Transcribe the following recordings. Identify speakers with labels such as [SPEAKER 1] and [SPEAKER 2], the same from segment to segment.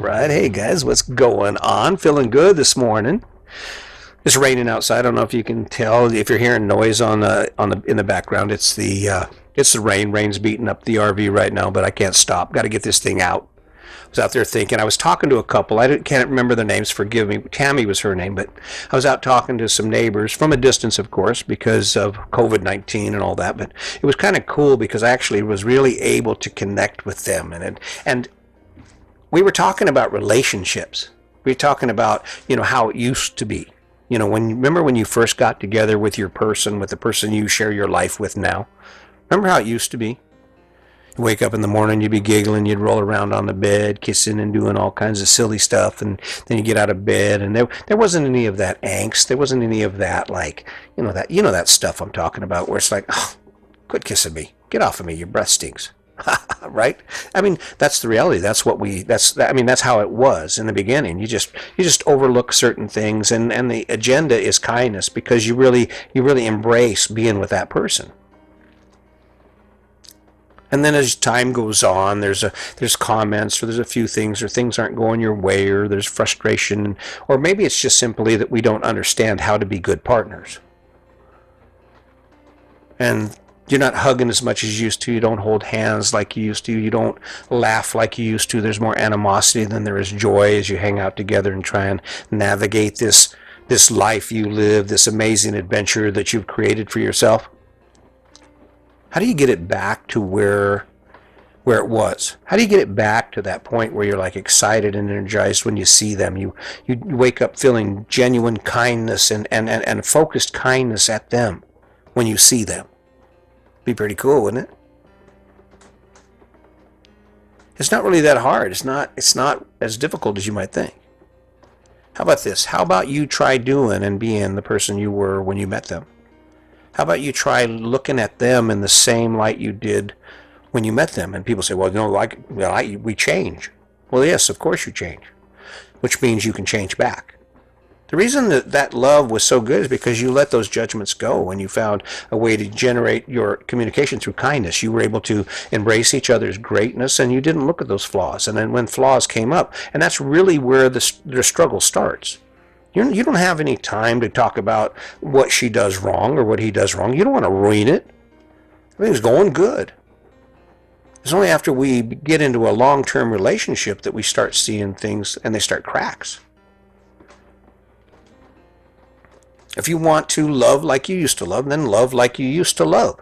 [SPEAKER 1] right. Hey guys, what's going on? Feeling good this morning. It's raining outside. I don't know if you can tell if you're hearing noise on the in the background. It's the rain. Rain's beating up the RV right now, but I can't stop. Got to get this thing out. I was out there thinking. I was talking to a couple. Can't remember their names. Forgive me. Tammy was her name, but I was out talking to some neighbors from a distance, of course, because of COVID-19 and all that. But it was kind of cool because I actually was really able to connect with them, and we were talking about relationships. We were talking about how it used to be. Remember when you first got together with your person, with the person you share your life with now? Remember how it used to be? You wake up in the morning, you'd be giggling, you'd roll around on the bed, kissing and doing all kinds of silly stuff, and then you get out of bed, and there wasn't any of that angst. There wasn't any of that, that stuff I'm talking about, where it's like, oh, quit kissing me, get off of me, your breath stinks. Right? I mean, that's the reality. That's how it was in the beginning. You just overlook certain things, and the agenda is kindness, because you really embrace being with that person. And then as time goes on, there's comments, or there's a few things, or things aren't going your way, or there's frustration, or maybe it's just simply that we don't understand how to be good partners. And you're not hugging as much as you used to. You don't hold hands like you used to. You don't laugh like you used to. There's more animosity than there is joy as you hang out together and try and navigate this life you live, this amazing adventure that you've created for yourself. How do you get it back to where it was? How do you get it back to that point where you're like excited and energized when you see them? You wake up feeling genuine kindness and focused kindness at them when you see them. Be pretty cool, wouldn't it? It's not really that hard. It's not as difficult as you might think. How about this? How about you try doing and being the person you were when you met them? How about you try looking at them in the same light you did when you met them? And people say, well, we change. Well, yes, of course you change, which means you can change back. The reason that love was so good is because you let those judgments go, and you found a way to generate your communication through kindness. You were able to embrace each other's greatness, and you didn't look at those flaws. And then when flaws came up, and that's really where the struggle starts. You don't have any time to talk about what she does wrong or what he does wrong. You don't want to ruin it. Everything's going good. It's only after we get into a long-term relationship that we start seeing things and they start cracks. If you want to love like you used to love, then love like you used to love.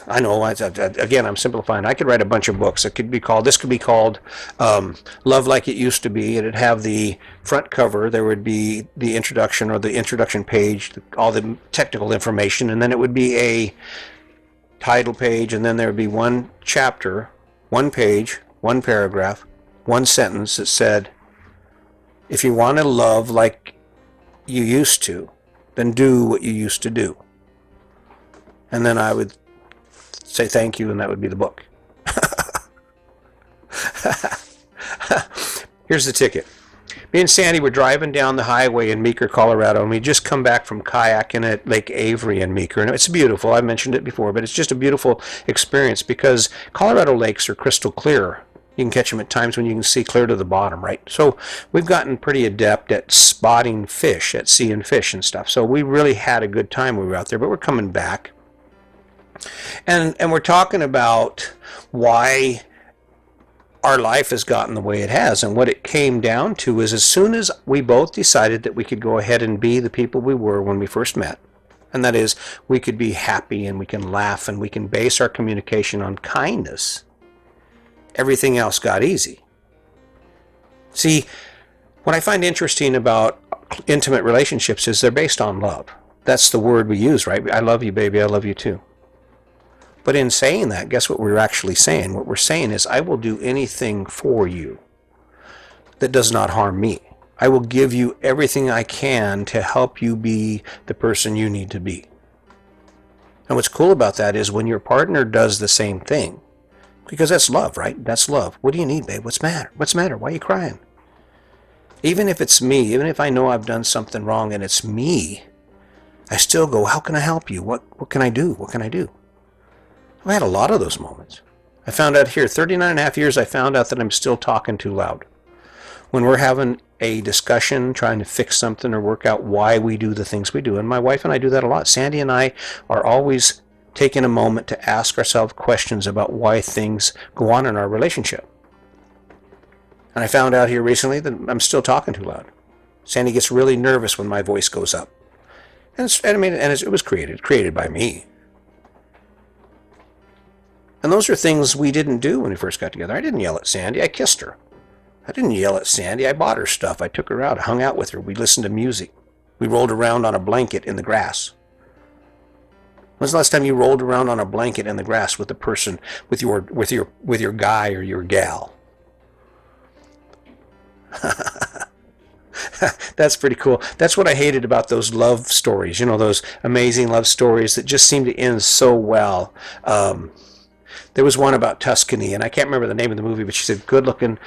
[SPEAKER 1] I know, again, I'm simplifying. I could write a bunch of books. This could be called Love Like It Used to Be. It'd have the front cover. There would be the introduction, or the introduction page, all the technical information, and then it would be a title page, and then there would be one chapter, one page, one paragraph, one sentence that said, if you want to love like you used to, then do what you used to do. And then I would say thank you, and that would be the book. Here's the ticket. Me and Sandy were driving down the highway in Meeker, Colorado, and we just come back from kayaking at Lake Avery in Meeker. And it's beautiful. I mentioned it before, but it's just a beautiful experience because Colorado lakes are crystal clear. You can catch them at times when you can see clear to the bottom, right? So we've gotten pretty adept at spotting fish, at seeing fish and stuff. So we really had a good time when we were out there, but we're coming back. And we're talking about why our life has gotten the way it has. And what it came down to is, as soon as we both decided that we could go ahead and be the people we were when we first met, and that is, we could be happy and we can laugh and we can base our communication on kindness, everything else got easy. See, what I find interesting about intimate relationships is they're based on love. That's the word we use, right? I love you, baby. I love you too. But in saying that, guess what we're actually saying? What we're saying is, I will do anything for you that does not harm me. I will give you everything I can to help you be the person you need to be. And what's cool about that is when your partner does the same thing, because that's love, right? That's love. What do you need, babe? What's the matter? What's the matter? Why are you crying? Even if it's me, even if I know I've done something wrong and it's me, I still go, how can I help you? What can I do? What can I do? I've had a lot of those moments. I found out here, 39 and a half years, I found out that I'm still talking too loud. When we're having a discussion, trying to fix something or work out why we do the things we do, and my wife and I do that a lot. Sandy and I are always taking a moment to ask ourselves questions about why things go on in our relationship. And I found out here recently that I'm still talking too loud. Sandy gets really nervous when my voice goes up. It was created by me. And those are things we didn't do when we first got together. I didn't yell at Sandy. I kissed her. I didn't yell at Sandy. I bought her stuff. I took her out. I hung out with her. We listened to music. We rolled around on a blanket in the grass. When's the last time you rolled around on a blanket in the grass with a person, with your guy or your gal? That's pretty cool. That's what I hated about those love stories. Those amazing love stories that just seem to end so well. There was one about Tuscany, and I can't remember the name of the movie, but she's a good-looking,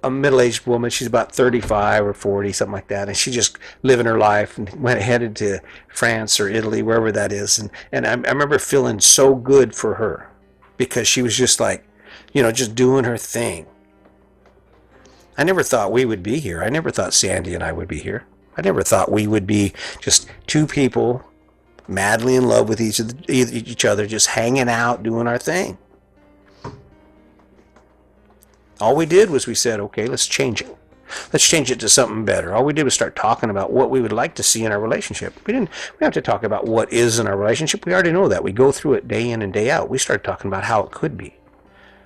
[SPEAKER 1] a middle-aged woman. She's about 35 or 40, something like that, and she just living her life and headed to France or Italy, wherever that is. And I remember feeling so good for her because she was just like, just doing her thing. I never thought we would be here. I never thought Sandy and I would be here. I never thought we would be just two people madly in love with each other, just hanging out, doing our thing. All we did was we said, okay, let's change it. Let's change it to something better. All we did was start talking about what we would like to see in our relationship. We have to talk about what is in our relationship. We already know that. We go through it day in and day out. We started talking about how it could be.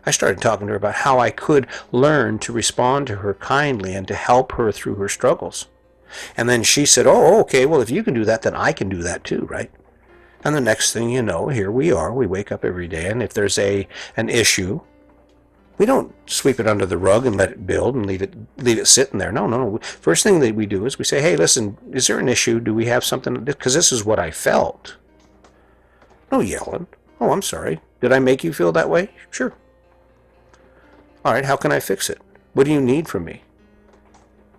[SPEAKER 1] I started talking to her about how I could learn to respond to her kindly and to help her through her struggles. And then she said, oh, okay, well, if you can do that, then I can do that too, right? And the next thing you know, here we are. We wake up every day, and if there's an issue, we don't sweep it under the rug and let it build and leave it sitting there. No. First thing that we do is we say, hey, listen, is there an issue? Do we have something? Because this is what I felt. No yelling. Oh, I'm sorry. Did I make you feel that way? Sure. All right, how can I fix it? What do you need from me?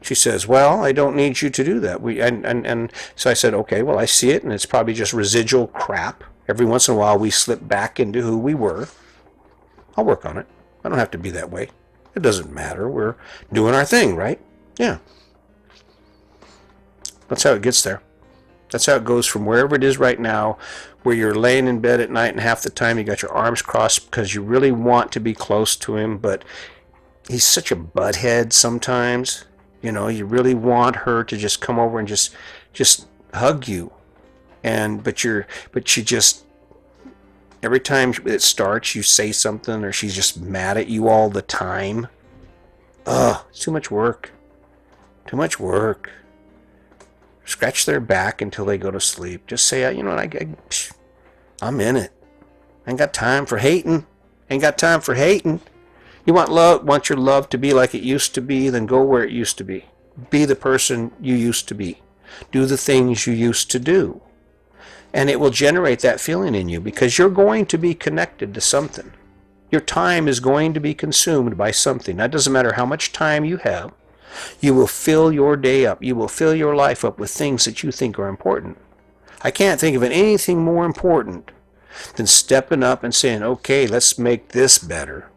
[SPEAKER 1] She says, well, I don't need you to do that. And so I said, okay, well, I see it, and it's probably just residual crap. Every once in a while, we slip back into who we were. I'll work on it. I don't have to be that way. It doesn't matter. We're doing our thing, right? Yeah. That's how it gets there. That's how it goes from wherever it is right now, where you're laying in bed at night and half the time you got your arms crossed because you really want to be close to him, but he's such a butthead sometimes. You really want her to just come over and just hug you. But she just, every time it starts, you say something or she's just mad at you all the time. Ugh, it's too much work. Too much work. Scratch their back until they go to sleep. Just say, I'm in it. Ain't got time for hating. Ain't got time for hating. You want your love to be like it used to be, then go where it used to be. Be the person you used to be. Do the things you used to do. And it will generate that feeling in you because you're going to be connected to something. Your time is going to be consumed by something. That doesn't matter how much time you have. You will fill your day up. You will fill your life up with things that you think are important. I can't think of anything more important than stepping up and saying, okay, let's make this better.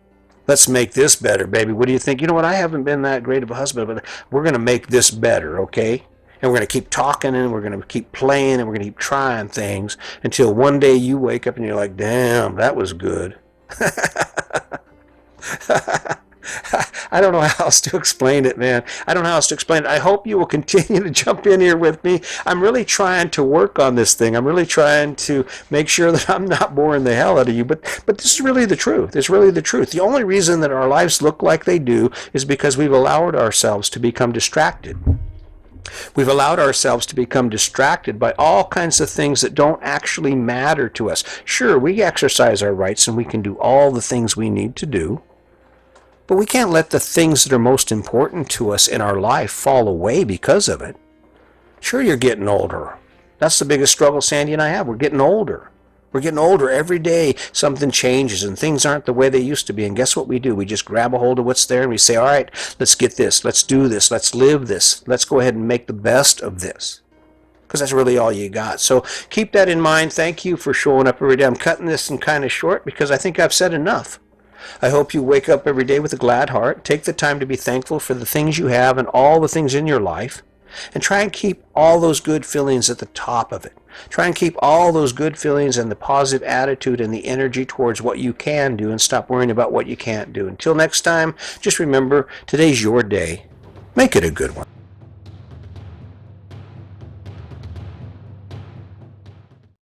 [SPEAKER 1] Let's make this better, baby. What do you think? You know what? I haven't been that great of a husband, but we're going to make this better, okay? And we're going to keep talking, and we're going to keep playing, and we're going to keep trying things until one day you wake up and you're like, damn, that was good. I don't know how else to explain it, man. I don't know how else to explain it. I hope you will continue to jump in here with me. I'm really trying to work on this thing. I'm really trying to make sure that I'm not boring the hell out of you. But this is really the truth. It's really the truth. The only reason that our lives look like they do is because we've allowed ourselves to become distracted. We've allowed ourselves to become distracted by all kinds of things that don't actually matter to us. Sure, we exercise our rights and we can do all the things we need to do. But we can't let the things that are most important to us in our life fall away because of it. Sure, you're getting older. That's the biggest struggle Sandy and I have. We're getting older. We're getting older. Every day something changes and things aren't the way they used to be. And guess what we do? We just grab a hold of what's there and we say, all right, let's get this. Let's do this. Let's live this. Let's go ahead and make the best of this. Because that's really all you got. So keep that in mind. Thank you for showing up every day. I'm cutting this in kind of short because I think I've said enough. I hope you wake up every day with a glad heart. Take the time to be thankful for the things you have and all the things in your life. And try and keep all those good feelings at the top of it. Try and keep all those good feelings and the positive attitude and the energy towards what you can do, and stop worrying about what you can't do. Until next time, just remember, today's your day. Make it a good one.